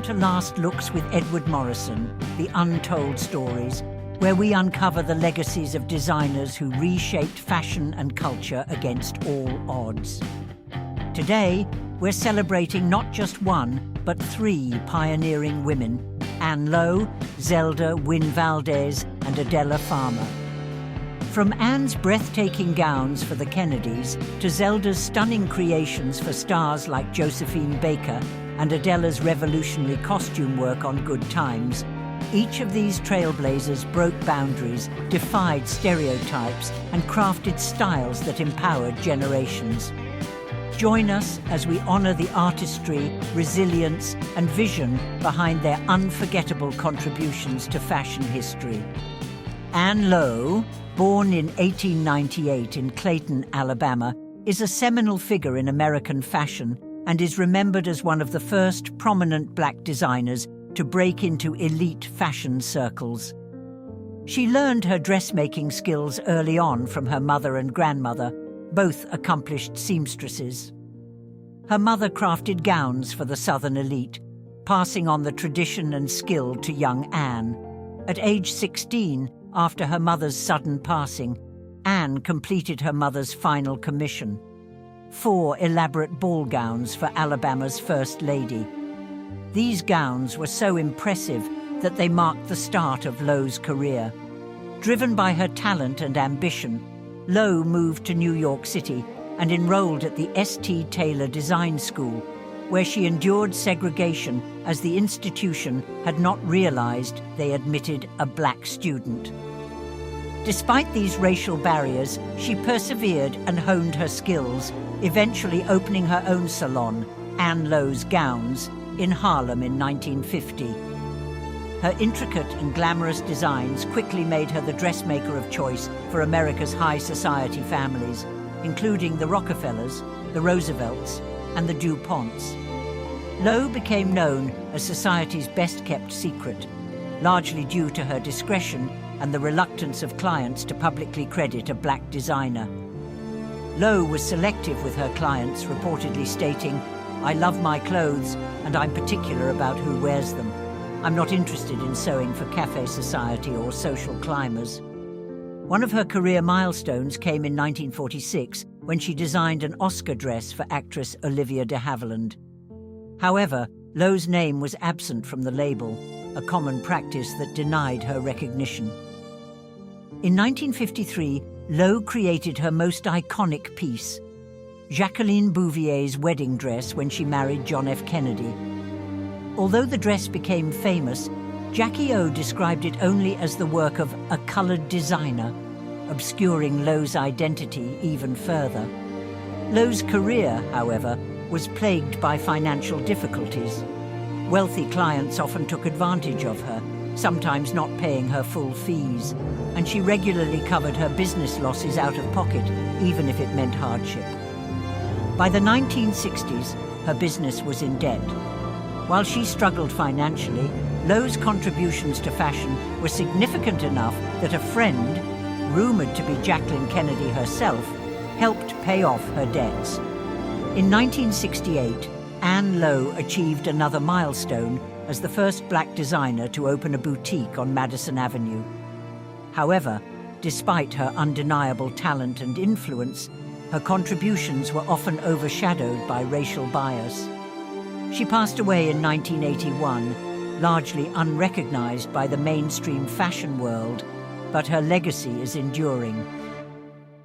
to Last Looks with Edward Morrison, the Untold Stories, where we uncover the legacies of designers who reshaped fashion and culture against all odds. Today, we're celebrating not just one, but three pioneering women: Anne Lowe, Zelda, Wynn Valdes, and Adela Farmar. From Anne's breathtaking gowns for the Kennedys to Zelda's stunning creations for stars like Josephine Baker and Adela's revolutionary costume work on Good Times, each of these trailblazers broke boundaries, defied stereotypes, and crafted styles that empowered generations. Join us as we honor the artistry, resilience, and vision behind their unforgettable contributions to fashion history. Anne Lowe, born in 1898 in Clayton, Alabama, is a seminal figure in American fashion and is remembered as one of the first prominent black designers to break into elite fashion circles. She learned her dressmaking skills early on from her mother and grandmother, both accomplished seamstresses. Her mother crafted gowns for the Southern elite, passing on the tradition and skill to young Anne. At age 16, after her mother's sudden passing, Anne completed her mother's final commission: 4 elaborate ball gowns for Alabama's First Lady. These gowns were so impressive that they marked the start of Lowe's career. Driven by her talent and ambition, Lowe moved to New York City and enrolled at the St. Taylor Design School, where she endured segregation as the institution had not realized they admitted a black student. Despite these racial barriers, she persevered and honed her skills, eventually opening her own salon, Anne Lowe's Gowns, in Harlem in 1950. Her intricate and glamorous designs quickly made her the dressmaker of choice for America's high society families, including the Rockefellers, the Roosevelts, and the DuPonts. Lowe became known as society's best-kept secret, largely due to her discretion and the reluctance of clients to publicly credit a black designer. Lowe was selective with her clients, reportedly stating, "I love my clothes, and I'm particular about who wears them. I'm not interested in sewing for cafe society or social climbers." One of her career milestones came in 1946 when she designed an Oscar dress for actress Olivia de Havilland. However, Lowe's name was absent from the label, a common practice that denied her recognition. In 1953, Lowe created her most iconic piece, Jacqueline Bouvier's wedding dress when she married John F. Kennedy. Although the dress became famous, Jackie O described it only as the work of a colored designer, obscuring Lowe's identity even further. Lowe's career, however, was plagued by financial difficulties. Wealthy clients often took advantage of her, sometimes not paying her full fees, and she regularly covered her business losses out of pocket, even if it meant hardship. By the 1960s, her business was in debt. While she struggled financially, Lowe's contributions to fashion were significant enough that a friend, rumored to be Jacqueline Kennedy herself, helped pay off her debts. In 1968, Anne Lowe achieved another milestone as the first black designer to open a boutique on Madison Avenue. However, despite her undeniable talent and influence, her contributions were often overshadowed by racial bias. She passed away in 1981, largely unrecognized by the mainstream fashion world, but her legacy is enduring.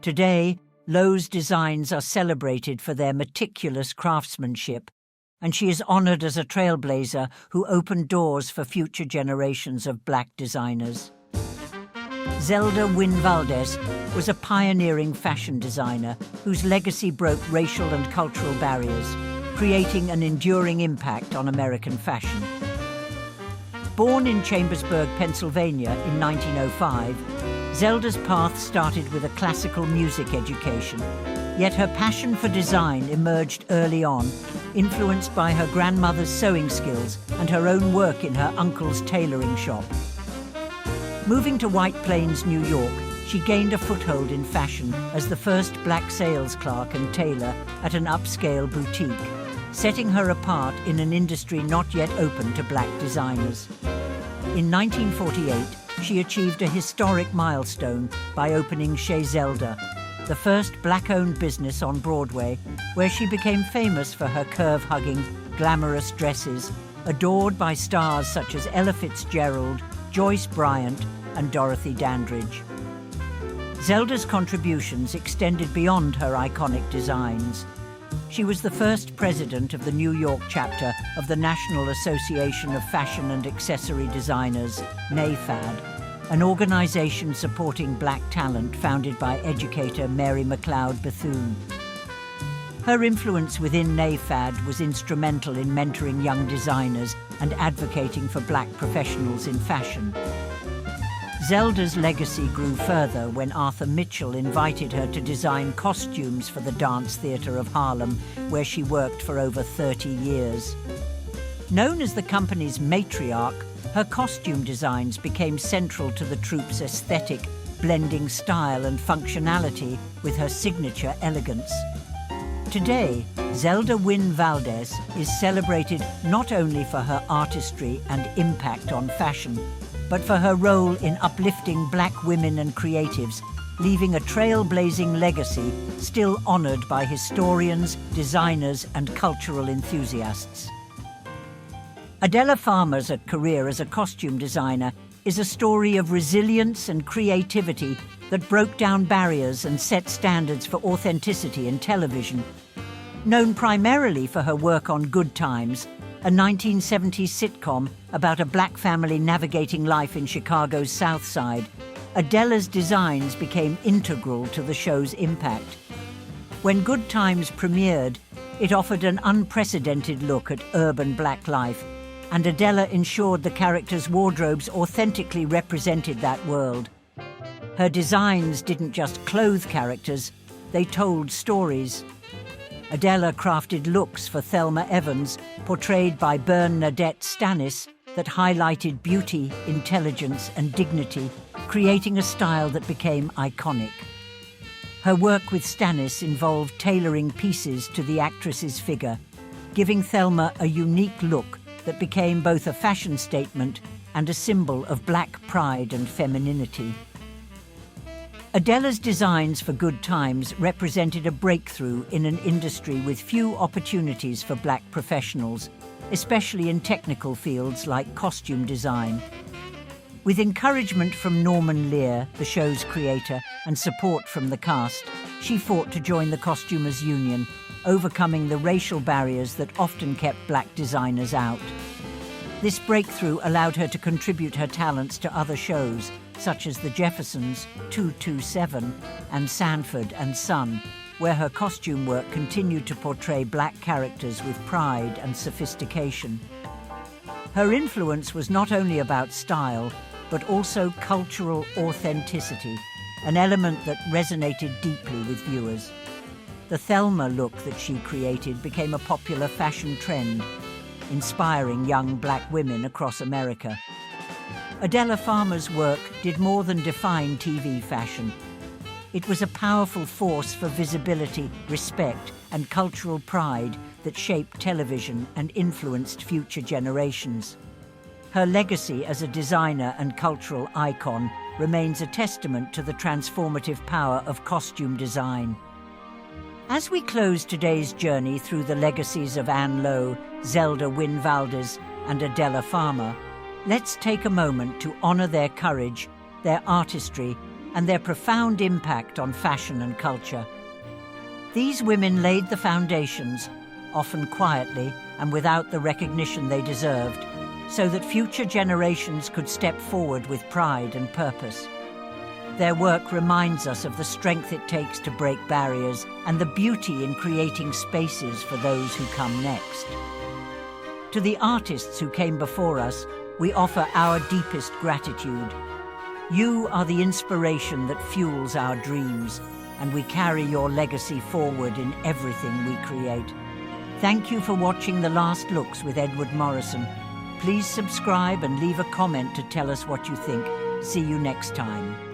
Today, Lowe's designs are celebrated for their meticulous craftsmanship, and she is honored as a trailblazer who opened doors for future generations of black designers. Zelda Wynn Valdes was a pioneering fashion designer whose legacy broke racial and cultural barriers, creating an enduring impact on American fashion. Born in Chambersburg, Pennsylvania in 1905, Zelda's path started with a classical music education, yet her passion for design emerged early on, influenced by her grandmother's sewing skills and her own work in her uncle's tailoring shop. Moving to White Plains, New York, she gained a foothold in fashion as the first black sales clerk and tailor at an upscale boutique. setting her apart in an industry not yet open to black designers. In 1948, she achieved a historic milestone by opening Chez Zelda, the first black-owned business on Broadway, where she became famous for her curve-hugging, glamorous dresses, adored by stars such as Ella Fitzgerald, Joyce Bryant, and Dorothy Dandridge. Zelda's contributions extended beyond her iconic designs. She was the first president of the New York chapter of the National Association of Fashion and Accessory Designers, NAFAD, an organization supporting black talent founded by educator Mary McLeod Bethune. Her influence within NAFAD was instrumental in mentoring young designers and advocating for black professionals in fashion. Zelda's legacy grew further when Arthur Mitchell invited her to design costumes for the Dance Theatre of Harlem, where she worked for over 30 years. Known as the company's matriarch, her costume designs became central to the troupe's aesthetic, blending style and functionality with her signature elegance. Today, Zelda Wynn Valdes is celebrated not only for her artistry and impact on fashion, but for her role in uplifting black women and creatives, leaving a trailblazing legacy still honored by historians, designers, and cultural enthusiasts. Adela Farmar's career as a costume designer is a story of resilience and creativity that broke down barriers and set standards for authenticity in television. Known primarily for her work on Good Times, a 1970s sitcom about a black family navigating life in Chicago's South Side, Adela's designs became integral to the show's impact. When Good Times premiered, it offered an unprecedented look at urban black life, and Adela ensured the characters' wardrobes authentically represented that world. Her designs didn't just clothe characters, they told stories. Adela crafted looks for Thelma Evans, portrayed by Bernadette Stanis, that highlighted beauty, intelligence, and dignity, creating a style that became iconic. Her work with Stanis involved tailoring pieces to the actress's figure, giving Thelma a unique look that became both a fashion statement and a symbol of black pride and femininity. Adela's designs for Good Times represented a breakthrough in an industry with few opportunities for black professionals, especially in technical fields like costume design. With encouragement from Norman Lear, the show's creator, and support from the cast, she fought to join the Costumers' Union, overcoming the racial barriers that often kept black designers out. This breakthrough allowed her to contribute her talents to other shows, such as The Jeffersons, 227, and Sanford and Son, where her costume work continued to portray black characters with pride and sophistication. Her influence was not only about style, but also cultural authenticity, an element that resonated deeply with viewers. The Thelma look that she created became a popular fashion trend, inspiring young black women across America. Adela Farmar's work did more than define TV fashion. It was a powerful force for visibility, respect, and cultural pride that shaped television and influenced future generations. Her legacy as a designer and cultural icon remains a testament to the transformative power of costume design. As we close today's journey through the legacies of Anne Lowe, Zelda Wynn Valdes, and Adela Farmar, let's take a moment to honor their courage, their artistry, and their profound impact on fashion and culture. These women laid the foundations, often quietly and without the recognition they deserved, so that future generations could step forward with pride and purpose. Their work reminds us of the strength it takes to break barriers and the beauty in creating spaces for those who come next. To the artists who came before us, we offer our deepest gratitude. You are the inspiration that fuels our dreams, and we carry your legacy forward in everything we create. Thank you for watching The Last Looks with Edward Morrison. Please subscribe and leave a comment to tell us what you think. See you next time.